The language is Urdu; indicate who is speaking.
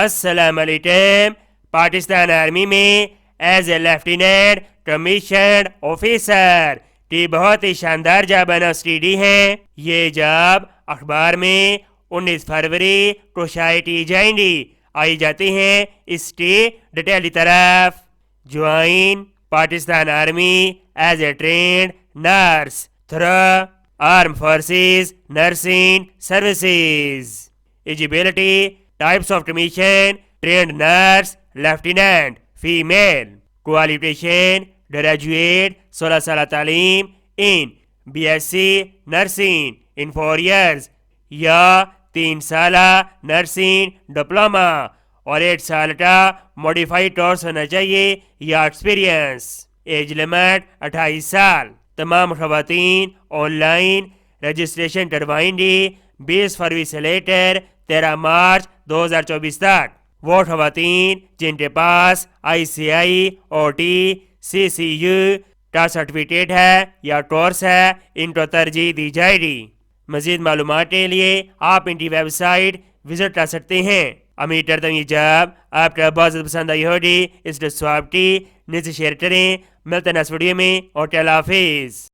Speaker 1: السلام علیکم۔ پاکستان آرمی میں as A lieutenant commissioned officer کی بہت ہی شاندار جاب اناؤنسڈی ہے۔ یہ جاب اخبار میں 19 فروری کو شائع کی جائیں گی۔ آئی جاتی ہیں اس کی ڈیٹیل کی طرف۔ Join Pakistan army as a trained nurse through armed forces nursing services. Eligibility types of commission trained nurse lieutenant female. Qualification graduate 16 سالہ تعلیم in BSc nursing in 4 years یا 3 سالہ نرسنگ ڈپلوما اور 8 سال کا موڈیفائڈ کورس ہونا چاہیے یا ایکسپیرینس۔ ایج لمٹ 28 سال۔ تمام خواتین آن لائن رجسٹریشن کروائیں گی 20 فروری سے لے کر 13 مارچ 2024 تک۔ وہ خواتین جن کے پاس ICI OT CCU کا سرٹیفکیٹ ہے یا کورس ہے ان کو ترجیح دی جائے گی۔ مزید معلومات کے لیے آپ ان کی ویب سائٹ وزٹ کر سکتے ہیں۔ امید کرتا ہوں یہ جاب آپ کا بہت زیادہ پسند آئی ہوگی۔ اس کو سواب کی نیچے شیئر کریں۔ ملتے ہیں نیکسٹ ویڈیو میں۔ اوکے، اللہ حافظ۔